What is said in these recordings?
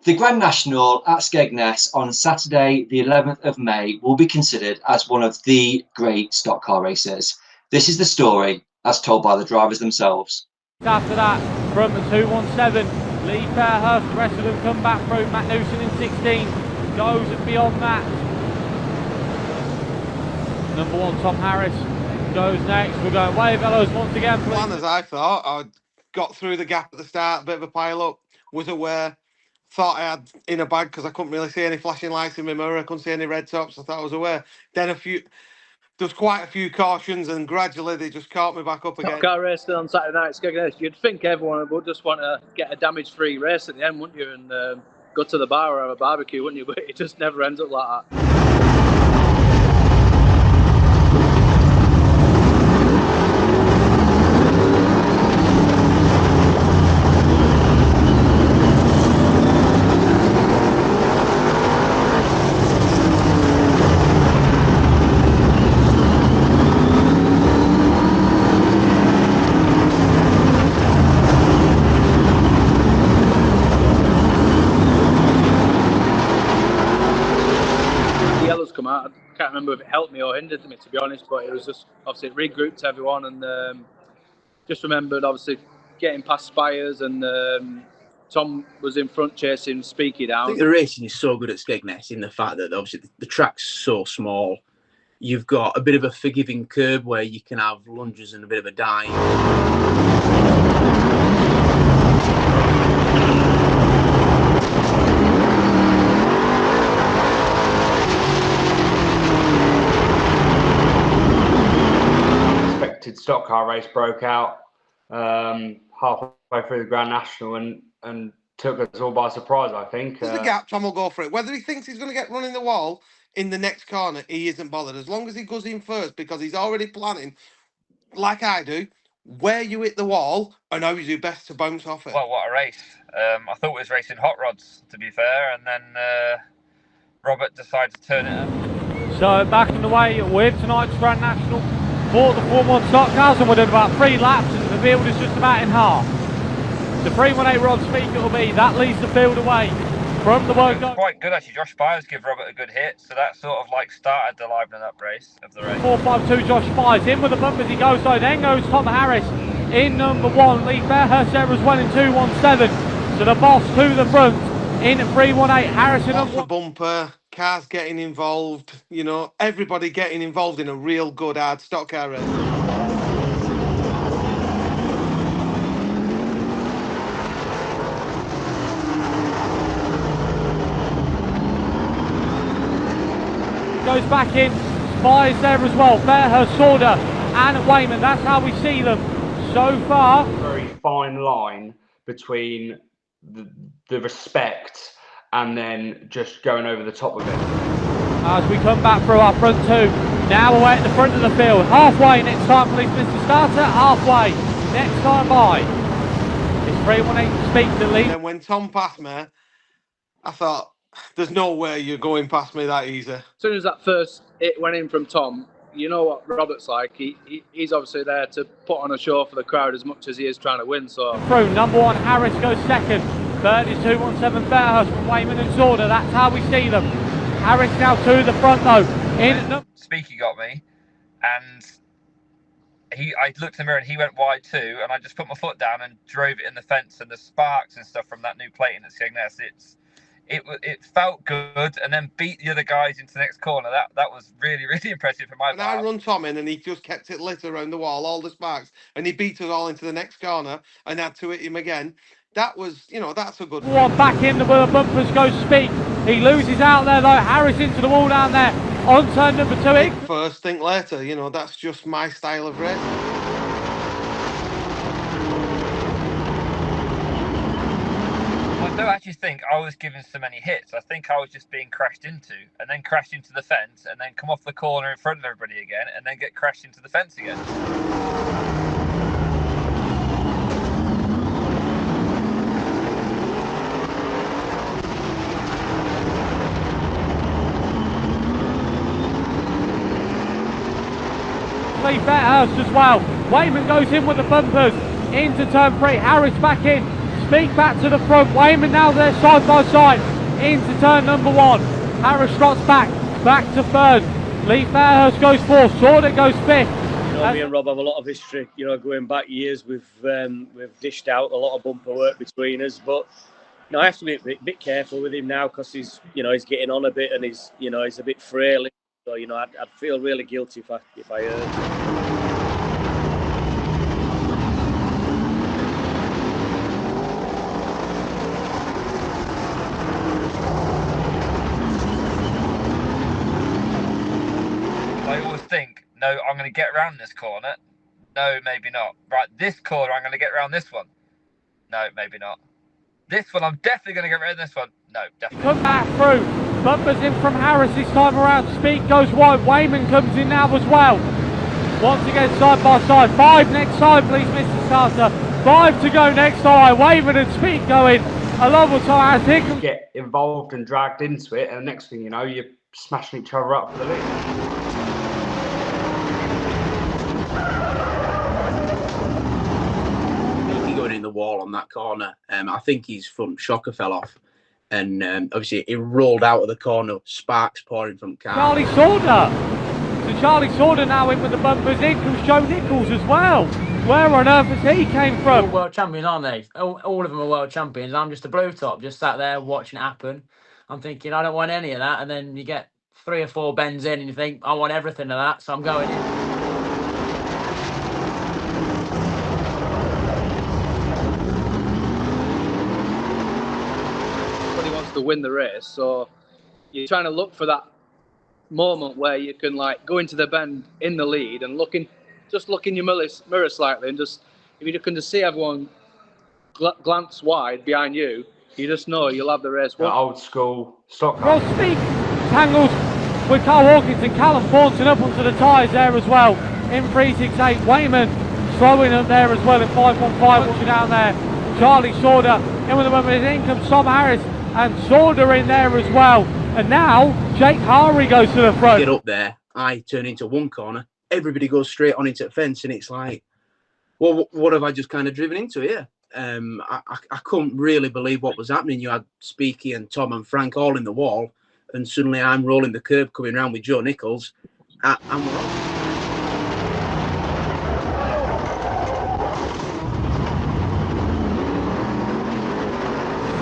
The Grand National at Skegness on Saturday, the 11th of May, will be considered as one of the great stock car races. This is the story as told by the drivers themselves. After that, from the 217, Lee Fairhurst, the rest of them come back through. Matt Newson in 16 goes beyond that. Number 1, Tom Harris, goes next. We're going way fellows once again. Plan as I thought. I got through the gap at the start, bit of a pile up, was aware, thought I had in a bag because I couldn't really see any flashing lights in my mirror, I couldn't see any red tops, I thought I was aware. Then there was quite a few cautions and gradually they just caught me back up again. Stock car race on Saturday night at Skegness. You'd think everyone would just want to get a damage-free race at the end, wouldn't you? And go to the bar or have a barbecue, wouldn't you? But it just never ends up like that. Come out. I can't remember if it helped me or hindered me, to be honest, but it was just obviously it regrouped everyone and just remembered obviously getting past Spires and Tom was in front chasing Speaky down. I think the racing is so good at Skegness in the fact that obviously the track's so small. You've got a bit of a forgiving curb where you can have lunges and a bit of a dive. Stock car race broke out halfway through the Grand National and took us all by surprise, I think. There's the gap, Tom will go for it. Whether he thinks he's going to get run in the wall in the next corner, he isn't bothered. As long as he goes in first, because he's already planning, like I do, where you hit the wall and how you do best to bounce off it. Well, what a race. I thought it was racing hot rods, to be fair, and then Robert decided to turn it up. So back in the way with tonight's Grand National for the Formula 1 stock cars, and we're doing about 3 laps and the field is just about in half. The 318 Rod Speak it'll be, that leads the field away from the work. It was quite good actually. Josh Spires gave Robert a good hit, so that sort of like started the livening up race of the race. 452 Josh Spires in with the bumpers he goes, so then goes Tom Harris in number 1. Lee Fairhurst there as well in 217. So the boss to the front in 318. Harrison off the bumper, cars getting involved, you know, everybody getting involved in a real good hard stock car race. Goes back in, Spires there as well, Fairhurst, Sauder and Wayman. That's how we see them so far. Very fine line between the respect and then just going over the top of it. As we come back through our front 2, now we're at the front of the field, halfway next time please Mr. Starter, halfway next time by. It's 318 Speak the lead. And when Tom passed me, I thought, there's no way you're going past me that easy. As soon as that first hit went in from Tom, you know what Robert's like. He's obviously there to put on a show for the crowd as much as he is trying to win. So through number 1 Harris goes second. Third is 217 Fairhurst from Wayman and Sauder. That's how we see them. Harris now to the front though. Speaky got me, and I looked in the mirror and he went wide too, and I just put my foot down and drove it in the fence, and the sparks and stuff from that new plating at Skegness, it felt good, and then beat the other guys into the next corner. That was really, really impressive for my part. And I run Tom in and he just kept it lit around the wall, all the sparks, and he beat us all into the next corner and had to hit him again. That was, you know, that's a good one. Back in the bumpers goes Speak. He loses out there though. Harris into the wall down there on turn number 2. Think first, think later. You know, that's just my style of race. I don't actually think I was given so many hits. I think I was just being crashed into, and then crashed into the fence, and then come off the corner in front of everybody again, and then get crashed into the fence again. Lee Fairhurst as well. Wayman goes in with the bumpers into turn 3. Harris back in. Speak back to the front. Wayman now there side by side into turn number 1. Harris trots back to third. Lee Fairhurst goes fourth. Sorda goes fifth. You know, me and Rob have a lot of history. You know, going back years, we've dished out a lot of bumper work between us. But you know, I have to be a bit careful with him now because he's getting on a bit and he's a bit frail. So you know, I'd feel really guilty if I hurt. I always think, no, I'm going to get around this corner. No, maybe not. Right, this corner, I'm going to get around this one. No, maybe not. This one, I'm definitely going to get around this one. No, definitely. Come back through. Bumpers in from Harris this time around. Speed goes wide. Wayman comes in now as well. Once again, side by side. 5 next side, please, Mr. Starter. 5 to go next side. Wayman and Speed going along with Tom Harris. Here comes... Get involved and dragged into it, and the next thing you know, you're smashing each other up for the lead. Going in the wall on that corner. I think his front shocker fell off, and obviously he rolled out of the corner, sparks pouring from the car. Charlie Sorda. So Charlie Sorda now in with the bumpers. In comes Joe Nichols as well. Where on earth has he came from? All world champions, aren't they? All of them are world champions. I'm just a blue top, just sat there watching it happen. I'm thinking, I don't want any of that. And then you get 3 or 4 bends in and you think, I want everything of that. So I'm going in. To win the race, so you're trying to look for that moment where you can like go into the bend in the lead and look in your mirror slightly, and just if you can just see everyone glance wide behind you, you just know you'll have the race won. Old school stock car. Ross Speak tangles with Carl Hawkins and Callum Thornton up onto the tyres there as well in 368. Wayman slowing up there as well in 515, watching down there. Charlie Sorda in with the moment. In comes Tom Harris and Sorda in there as well. And now Jake Harry goes to the front. Get up there, I turn into one corner, everybody goes straight on into the fence, and it's like, well, what have I just kind of driven into here? I couldn't really believe what was happening. You had Speaky and Tom and Frank all in the wall, and suddenly I'm rolling the curb coming round with Joe Nichols, and we're off.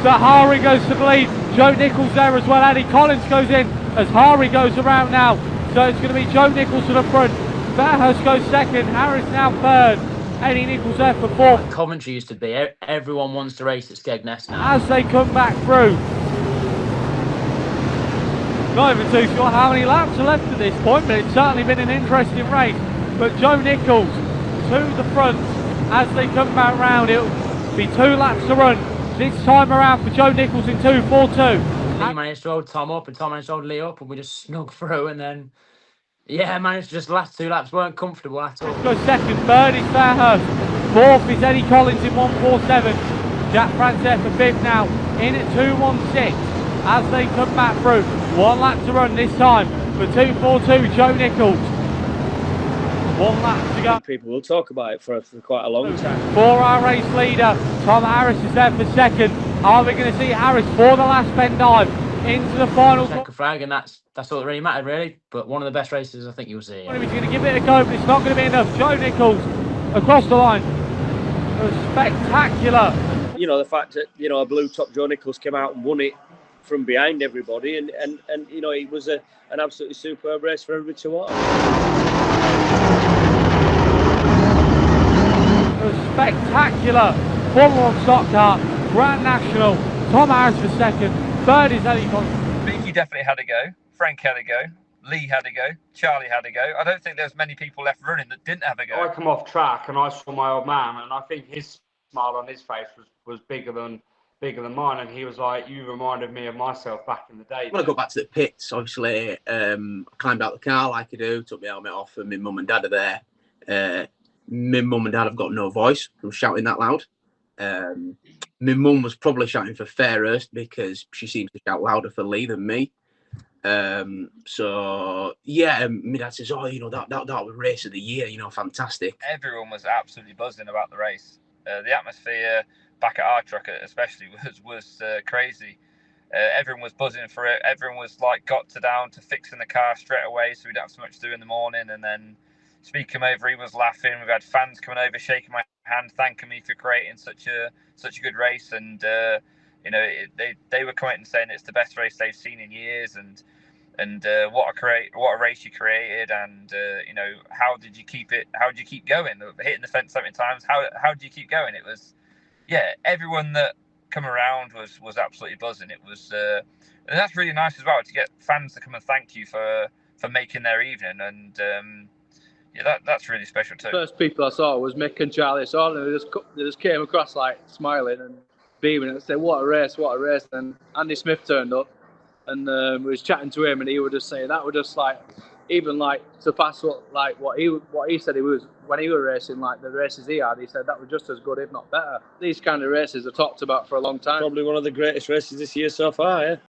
So Hari goes to the lead. Joe Nichols there as well. Eddie Collins goes in as Hari goes around now. So it's going to be Joe Nichols to the front. Fairhurst goes second. Harris now third. Eddie Nichols there for fourth. Coventry used to be. Everyone wants to race at Skegness now. As they come back through. Not even too sure how many laps are left at this point, but it's certainly been an interesting race. But Joe Nichols to the front as they come back round. It'll be 2 laps to run. This time around for Joe Nichols in 2:42. Lee managed to hold Tom up and Tom managed to hold Lee up, and we just snuck through, and then managed to just last 2 laps weren't comfortable at all. Goes second, third is Fairhurst, fourth is Eddie Collins in 1:47. Jack France there for fifth now, in at 2:16 as they come back through. 1 lap to run this time for 2:42 Joe Nichols. 1 lap to go. People will talk about it for quite a long time. For our race leader, Tom Harris is there for second. Are we going to see Harris for the last bend dive into the final? Second frag, and that's all that really mattered, really. But one of the best races I think you'll see. He's going to give it a go, but it's not going to be enough. Joe Nichols across the line. Spectacular. You know, the fact that, you know, a blue top Joe Nichols came out and won it from behind everybody, and you know, it was an absolutely superb race for everybody to watch. Spectacular Formula 1 stock car, Grand National. Tom Harris for second, third is Eddie Collins. Beaky definitely had a go, Frank had a go, Lee had a go, Charlie had a go. I don't think there's many people left running that didn't have a go. I come off track and I saw my old man, and I think his smile on his face was bigger than mine, and he was like, "You reminded me of myself back in the day." When I got back to the pits, obviously, I climbed out the car like I do, took my helmet off, and my mum and dad are there. My mum and dad have got no voice from shouting that loud. My mum was probably shouting for Fairhurst because she seems to shout louder for Lee than me. So yeah, my dad says, "Oh, you know, that was race of the year, you know, fantastic." Everyone was absolutely buzzing about the race. The atmosphere, back at our truck especially was crazy. Everyone was buzzing for it. Everyone was like got down to fixing the car straight away, so we didn't have so much to do in the morning. And then Speed came over, he was laughing. We've had fans coming over, shaking my hand, thanking me for creating such a good race. And they were coming and saying it's the best race they've seen in years. And what a race you created. And how did you keep it? How did you keep going? Hitting the fence so many times. How did you keep going? It was, everyone that come around was absolutely buzzing. It was, and that's really nice as well to get fans to come and thank you for making their evening. And that's really special too. First people I saw was Mick and Charlie. So they just came across like smiling and beaming and said, "What a race! What a race!" And Andy Smith turned up, and we was chatting to him, and he would just say that would just like even like surpass what he said he was when he was racing, like the races he had. He said that was just as good, if not better. These kind of races are talked about for a long time. Probably one of the greatest races this year so far. Yeah.